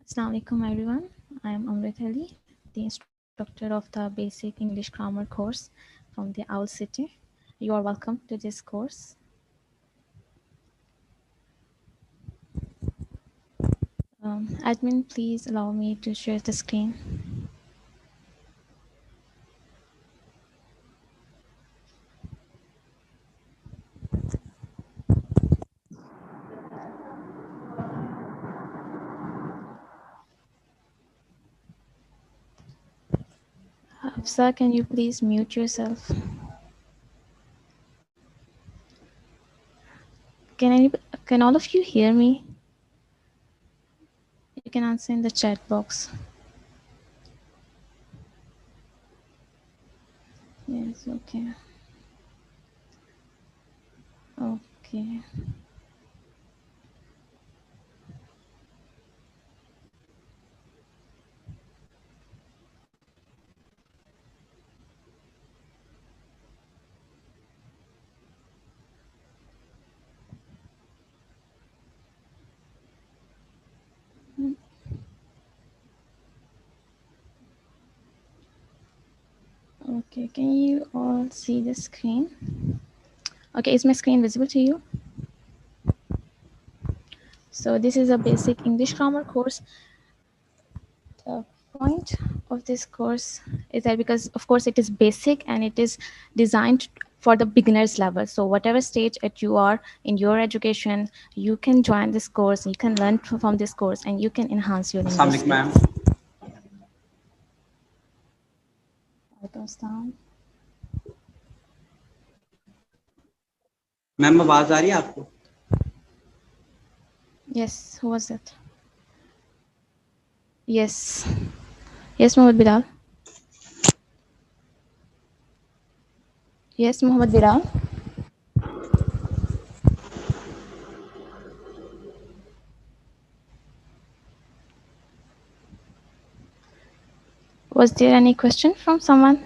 Assalamu alaikum everyone. I am Amrit Ali, the instructor of the Basic English Grammar course from the Owl City. You are welcome to this course. Admin, please allow me to share the screen. Hafsa, can you please mute yourself? Can all of you hear me? You can answer in the chat box. Yes, okay. Okay. Okay, can you all see the screen? Okay, is my screen visible to you? So this is a basic English grammar course. The point of this course is that because of course it is basic and it is designed for the beginners level. So whatever stage that you are in your education, you can join this course, you can learn from this course, and you can enhance your English skills. Ma'am आवाज आ रही है आपको? Yes, who was that? Yes. Yes, Mohammed Bilal. Yes, Mohammed Bilal. Was there any question from someone?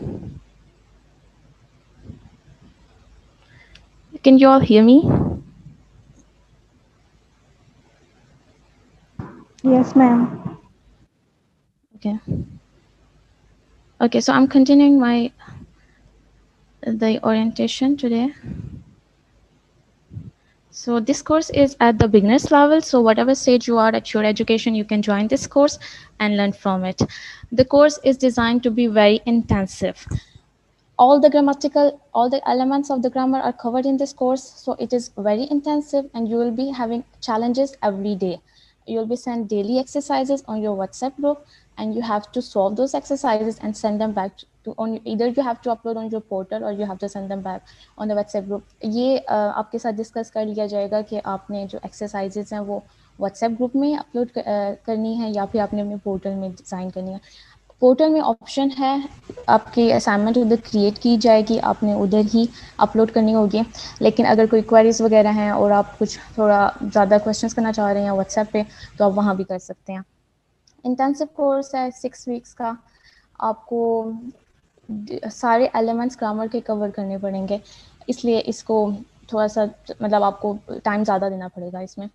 Can you all hear me? Yes, ma'am. Okay. Okay, so I'm continuing the orientation today. So this course is at the beginners level. So whatever stage you are at your education, you can join this course and learn from it. The course is designed to be very intensive. All the elements of the grammar are covered in this course. So it is very intensive and you will be having challenges every day. You'll be sent daily exercises on your WhatsApp group and you have to solve those exercises and send them back to on either you have to upload on your portal or you have to send them back on the WhatsApp group. ये आपके साथ discuss कर लिया जाएगा कि आपने जो exercises हैं वो WhatsApp ग्रुप में अपलोड करनी है या फिर आपने अपने पोर्टल में डिज़ाइन करनी है. पोर्टल में ऑप्शन है आपकी असाइनमेंट उधर क्रिएट की जाएगी, आपने उधर ही अपलोड करनी होगी. लेकिन अगर कोई क्वेरीज वगैरह हैं और आप कुछ थोड़ा ज़्यादा क्वेश्चंस करना चाह रहे हैं व्हाट्सएप पे तो आप वहाँ भी कर सकते हैं. इंटेंसिव कोर्स है 6 वीक्स का. आपको सारे एलिमेंट्स ग्रामर के कवर करने पड़ेंगे, इसलिए इसको थोड़ा सा मतलब आपको टाइम ज़्यादा देना पड़ेगा. इसमें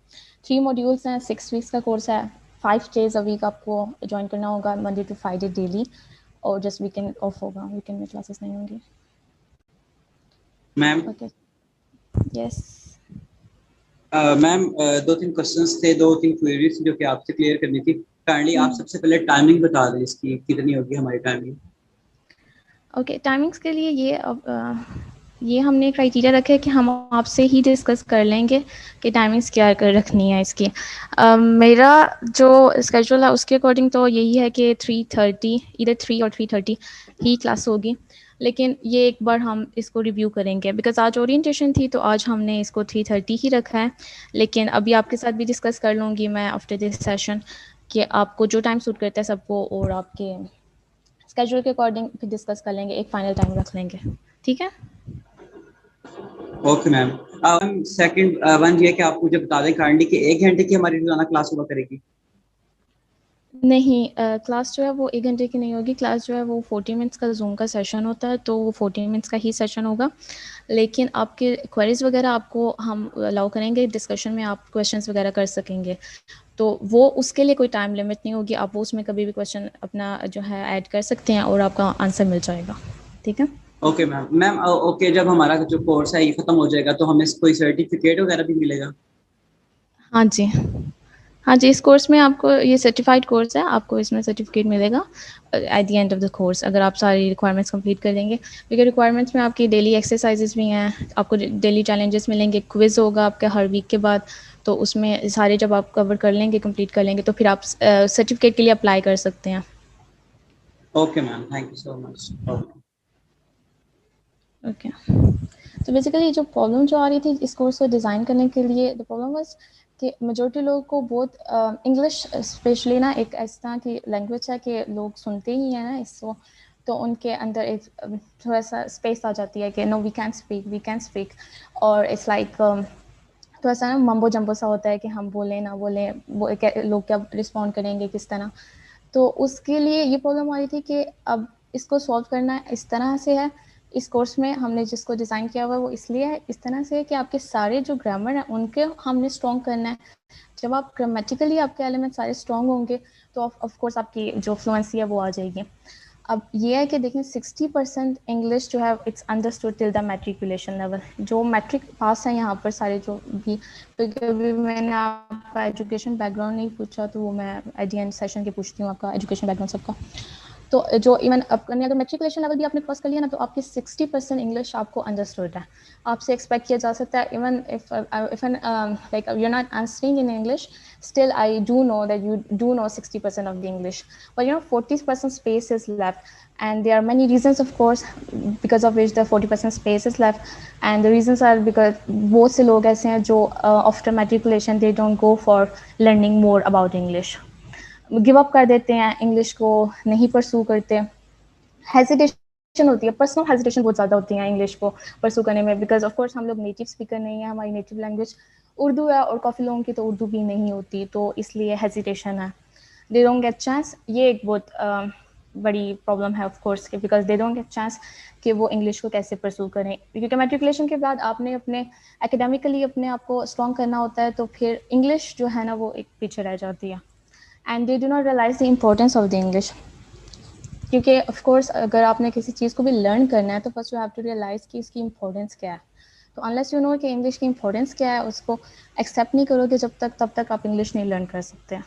3 मॉड्यूल्स हैं, 6 वीक्स का कोर्स है. 5 डेज अ वीक आपको ज्वाइन करना होगा, मंडे टू फ्राइडे डेली, और जस्ट वीकेंड ऑफ होगा, वीकेंड में क्लासेस नहीं होंगी. Ma'am okay. Yes ma'am 2-3 questions थे, 2-3 क्वेरीज जो कि आपसे क्लियर करनी थी. काइंडली आप सबसे पहले टाइमिंग बता दें इसकी कितनी होगी हमारी टाइमिंग. ओके. टाइमिंग्स के लिए ये हमने क्राइटेरिया रखा है कि हम आपसे ही डिस्कस कर लेंगे कि टाइमिंग्स क्या कर रखनी है इसकी. मेरा जो स्केड्यूल है उसके अकॉर्डिंग तो यही है कि 3:30 इधर 3 और 3:30 ही क्लास होगी. लेकिन ये एक बार हम इसको रिव्यू करेंगे बिकॉज आज ओरिएंटेशन थी तो आज हमने इसको 3:30 ही रखा है. लेकिन अभी आपके साथ भी डिस्कस कर लूँगी मैं आफ्टर दिस सेशन कि आपको जो टाइम सूट करता है सबको, और आपके स्केड्यूल के अकॉर्डिंग फिर डिस्कस कर लेंगे, एक फाइनल टाइम रख लेंगे. ठीक है. Okay ma'am. सेकंड वन ये कि आप मुझे बता दें काइंडली कि 1 घंटे की हमारी रोजाना क्लास हुआ करेगी. नहीं, क्लास जो है वो 1 घंटे की नहीं होगी। क्लास जो है वो 40 मिनट्स का ज़ूम का सेशन होता है, तो वो 40 मिनट्स का ही सेशन होगा। लेकिन आपके क्वेरीज़ वगैरह आपको हम अलाउ करेंगे, डिस्कशन में आप क्वेश्चंस वगैरह कर सकेंगे। तो वो उसके लिए कोई टाइम लिमिट नहीं होगी, आप वो उसमें कभी भी क्वेश्चन अपना जो है ऐड कर सकते हैं और आपका आंसर मिल जाएगा। ठीक है? Okay ma'am. मैम ओके, जब हमारा जो कोर्स है ये खत्म हो जाएगा तो हमें कोई सर्टिफिकेट वगैरह भी मिलेगा? हाँ जी। हाँ जी, इस कोर्स में आपको ये सर्टिफाइड कोर्स है, आपको इसमें सर्टिफिकेट मिलेगा at the end of the course, अगर आप सारी रिक्वायरमेंट्स कंप्लीट कर देंगे। क्योंकि रिक्वायरमेंट्स में आपकी डेली एक्सरसाइजेस भी हैं, आपको डेली चैलेंजेस मिलेंगे, क्विज़ होगा आपका हर वीक के बाद। तो उसमें सारे जब आप कवर कर लेंगे, कंप्लीट कर लेंगे, तो फिर आप सर्टिफिकेट के लिए अप्लाई कर सकते हैं। Okay ma'am, thank you so much. Okay. तो बेसिकली जो प्रॉब्लम जो आ रही थी इस कोर्स को डिज़ाइन करने के लिए, द प्रॉब्लम वाज कि मेजॉरिटी लोगों को बहुत इंग्लिश स्पेशली ना एक ऐसी तरह की लैंग्वेज है कि लोग सुनते ही हैं ना इसको, तो उनके अंदर एक थोड़ा सा स्पेस आ जाती है कि नो वी कैन स्पीक, और इट्स लाइक थोड़ा सा ना मम्बो जम्बो सा होता है कि हम बोलें ना बोलें, वो लोग क्या रिस्पॉन्ड करेंगे किस तरह। तो उसके लिए ये प्रॉब्लम आ रही थी कि अब इसको सॉल्व करना इस तरह से है। इस कोर्स में हमने जिसको डिज़ाइन किया हुआ है वो इसलिए है, इस तरह से है कि आपके सारे जो ग्रामर हैं उनके हमने स्ट्रॉन्ग करना है। जब आप ग्रामेटिकली आपके एलिमेंट सारे स्ट्रॉन्ग होंगे तो ऑफ कोर्स आपकी जो फ्लुएंसी है वो आ जाएगी। अब ये है कि देखें 60% इंग्लिश जो है it's understood till the matriculation level. जो मैट्रिक पास है यहाँ पर सारे जो भी, क्योंकि अभी मैंने आपका एजुकेशन बैकग्राउंड नहीं पूछा, तो वो मैं एट द एंड सेशन के पूछती हूँ आपका एजुकेशन बैकग्राउंड सबका। तो जो इवन अपने अगर मेट्रिकुलेशन लेवल भी आपने क्रॉस कर लिया ना, तो आपकी 60% इंग्लिश आपको अंडरस्टूड है। आपसे एक्सपेक्ट किया जा सकता है even if like you are not answering in English, still I do know that you do know 60% of the English, but 40% space is left, and there are many reasons of course because of which the 40% space is left, and the reasons are because बहुत से लोग ऐसे हैं जो after matriculation they don't go for learning more about English, give up कर देते हैं, English को नहीं परसू करते, हेजिटेशन होती है, पर्सनल हेजिटेशन बहुत ज़्यादा होती है इंग्लिश को परसू करने में, बिकॉज ऑफ कोर्स हम लोग नेटिव स्पीकर नहीं है, हमारी नेटिव लैंग्वेज उर्दू है और काफ़ी लोगों की तो उर्दू भी नहीं होती, तो इसलिए हेजिटेशन है, दे डोंट गेट चांस। ये एक बहुत बड़ी प्रॉब्लम है ऑफ कोर्स के, because they don't get chance कि वो इंग्लिश को कैसे परसू करें, क्योंकि मेट्रिकुलेशन के बाद आपने अपने एकेडमिकली अपने आप को स्ट्रॉन्ग करना होता है, तो फिर इंग्लिश जो है ना वो एक पीछे रह जाती है, and they do not realise the importance of the English. क्योंकि ऑफ कोर्स अगर आपने किसी चीज़ को भी लर्न करना है तो first you have to realise कि इसकी इंपॉर्टेंस क्या है। तो अनलेस यू नो कि इंग्लिश की इंपॉर्टेंस क्या है, उसको एक्सेप्ट नहीं करोगे जब तक, तब तक आप इंग्लिश नहीं लर्न कर सकते।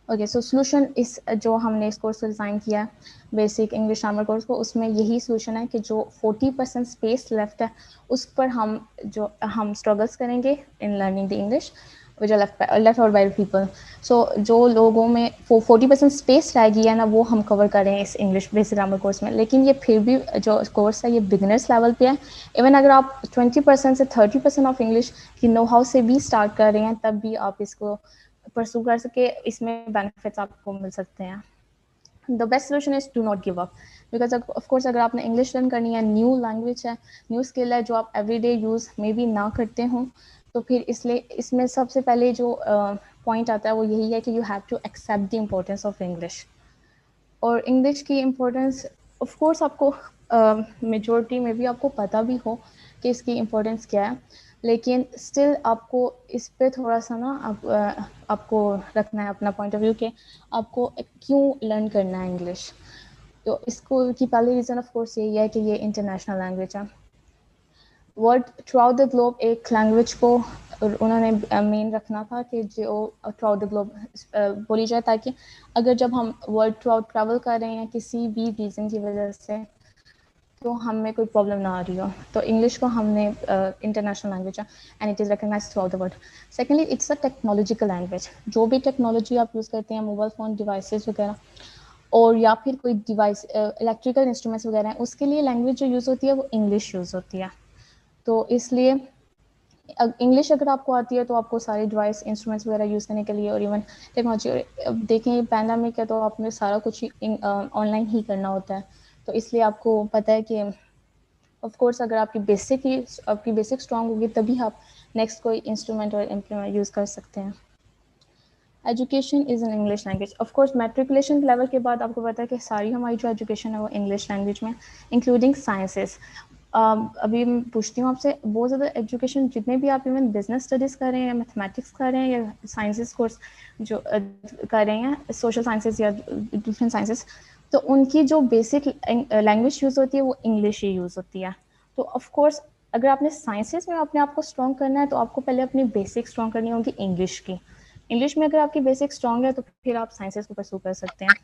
ओके, सो सोल्यूशन इस जो हमने इस कोर्स को डिज़ाइन किया है बेसिक इंग्लिश ग्रामर कोर्स को, उसमें यही सोल्यूशन है कि जो 40% स्पेस लेफ्ट है उस पर हम स्ट्रगल्स करेंगे in learning the English which are left out by people. So जो लोगों में 40% स्पेस रह गई है ना, वो हम कवर करें इस इंग्लिश बेसिक ग्रामर कोर्स में। लेकिन ये फिर भी जो कोर्स है ये बिगनर्स लेवल पे है। इवन अगर आप 20% से 30% ऑफ इंग्लिश की नो हाउ से भी स्टार्ट कर रहे हैं, तब भी आप इसको परसू कर सके, इसमें बेनिफिट्स आपको मिल सकते हैं। The best solution is to not give up, because of course अगर आपने इंग्लिश लर्न करनी है, न्यू लैंग्वेज है, न्यू स्किल है जो आप एवरीडे यूज़ मे बी ना करते हों, तो फिर इसलिए इसमें सबसे पहले जो पॉइंट आता है वो यही है कि you have to accept the importance of English. और इंग्लिश की इम्पोर्टेंस ऑफ कोर्स आपको मेजॉरिटी में भी आपको पता भी हो कि इसकी इम्पोर्टेंस क्या है, लेकिन स्टिल आपको इस पे थोड़ा सा ना आपको रखना है अपना पॉइंट ऑफ व्यू कि आपको क्यों लर्न करना है इंग्लिश। तो इसको की पहली रीज़न ऑफ कोर्स यही है कि ये इंटरनेशनल लैंग्वेज है। World through out the globe एक लैंग्वेज को उन्होंने मेन रखना था कि जो थ्रू आउट द ग्लोब बोली जाए, ताकि अगर जब हम वर्ल्ड थ्रू आउट ट्रैवल कर रहे हैं किसी भी रीज़न की वजह से, तो हमें कोई प्रॉब्लम ना आ रही हो। तो इंग्लिश को हमने इंटरनेशनल लैंग्वेज है and it is recognised through out the world. Secondly it's a technological language, जो भी टेक्नोलॉजी आप यूज़ करते हैं, मोबाइल फ़ोन डिवाइसेस वगैरह, और या फिर कोई डिवाइस इलेक्ट्रिकल इंस्ट्रूमेंट्स वगैरह हैं, उसके लिए लैंग्वेज जो यूज़ होती है वो इंग्लिश यूज़ होती है। तो इसलिए इंग्लिश अगर आपको आती है तो आपको सारे डिवाइस इंस्ट्रूमेंट्स वगैरह यूज़ करने के लिए, और इवन टेक्नोलॉजी, देखें पैंडेमिक है तो आपने सारा कुछ ऑनलाइन ही करना होता है, तो इसलिए आपको पता है कि ऑफ कोर्स अगर आपकी बेसिक स्ट्रॉन्ग होगी तभी आप नेक्स्ट कोई इंस्ट्रूमेंट और इम्प्लीमेंट यूज़ कर सकते हैं। Education is an English language. Of course matriculation level के बाद आपको पता है कि सारी हमारी जो एजुकेशन है वो इंग्लिश लैंग्वेज में, इंक्लूडिंग साइंसेस। अभी मैं पूछती हूँ आपसे, बहुत ज़्यादा एजुकेशन जितने भी आप इवन बिजनेस स्टडीज़ कर रहे हैं या मैथमेटिक्स कर रहे हैं या साइंसेस कोर्स जो कर रहे हैं, सोशल साइंसेस या डिफरेंट साइंसेस, तो उनकी जो बेसिक लैंग्वेज यूज़ होती है वो इंग्लिश ही यूज़ होती है। तो ऑफ कोर्स अगर आपने साइंसेस में अपने आप को स्ट्रॉन्ग करना है तो आपको पहले अपनी बेसिक स्ट्रॉन्ग करनी होगी इंग्लिश की। इंग्लिश में अगर आपकी बेसिक स्ट्रॉन्ग है तो फिर आप साइंसेस को परस्यू कर सकते हैं।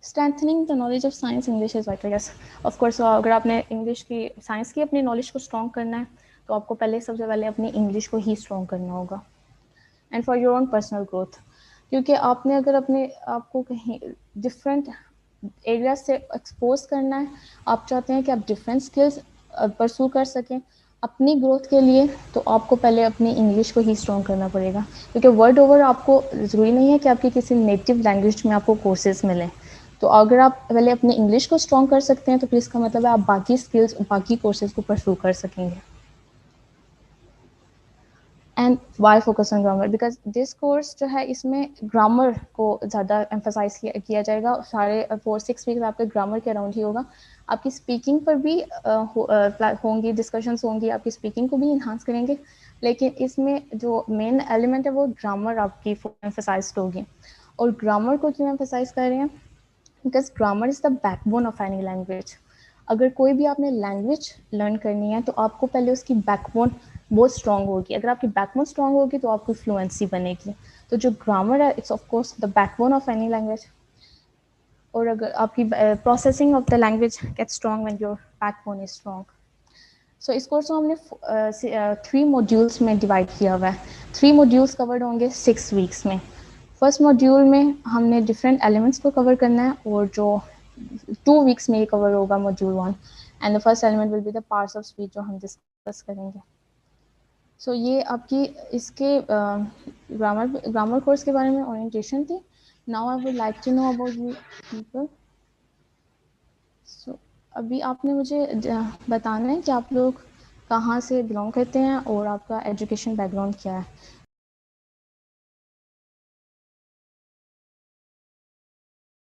Strengthening the knowledge of science English is vital, yes of course. अगर आपने इंग्लिश की साइंस की अपनी नॉलेज को स्ट्रॉन्ग करना है तो आपको पहले सबसे पहले अपनी इंग्लिश को ही स्ट्रॉन्ग करना होगा, and for your own personal growth. क्योंकि आपने अगर अपने आपको कहीं डिफरेंट एरिया से एक्सपोज करना है, आप चाहते हैं कि आप डिफरेंट स्किल्स परस्यू कर सकें अपनी ग्रोथ के लिए, तो आपको पहले अपनी इंग्लिश को ही स्ट्रॉन्ग करना पड़ेगा। क्योंकि वर्ल्ड ओवर आपको ज़रूरी नहीं है कि आपकी किसी नेटिव लैंग्वेज में आपको कोर्सेज मिलें। तो अगर आप पहले अपनी इंग्लिश को स्ट्रॉन्ग कर सकते हैं तो फिर इसका मतलब है आप बाकी स्किल्स, बाकी कोर्सेज को परस्यू कर सकेंगे। And why focus on grammar, because this course जो है इसमें ग्रामर को ज़्यादा एम्फोसाइज किया जाएगा। सारे 4-6 वीक्स आपके ग्रामर के अराउंड ही होगा। आपकी स्पीकिंग पर भी होंगी डिस्कशंस होंगी, आपकी स्पीकिंग को भी इन्हांस करेंगे, लेकिन इसमें जो मेन एलिमेंट है वो ग्रामर आपकी एम्फोसाइज होगी। और ग्रामर को क्यों एम्फोसाइज कर रहे हैं? Because grammar is the backbone of any language. अगर कोई भी आपने लैंग्वेज लर्न करनी है तो आपको पहले उसकी बैकबोन बहुत स्ट्रॉन्ग होगी। अगर आपकी बैकबोन स्ट्रॉन्ग होगी तो आपको फ्लुएंसी बनेगी। तो जो ग्रामर है it's of course the backbone of any language. और अगर आपकी processing of the language get strong when your backbone is strong. So इस कोर्स को हमने 3 मॉड्यूल्स में डिवाइड किया हुआ है। 3 मॉड्यूल्स कवर्ड होंगे 6 वीक्स में। फर्स्ट मॉड्यूल में हमने डिफरेंट एलिमेंट्स को कवर करना है, और जो 2 वीक्स में ये कवर होगा module 1, and the first element will be the parts of speech जो हम डिस्कस करेंगे। सो ये आपकी इसके ग्रामर कोर्स के बारे में ओरिएंटेशन थी। Now I would like to know about you people. So अभी आपने मुझे बताना है कि आप लोग कहाँ से बिलोंग करते हैं और आपका एजुकेशन बैकग्राउंड क्या है।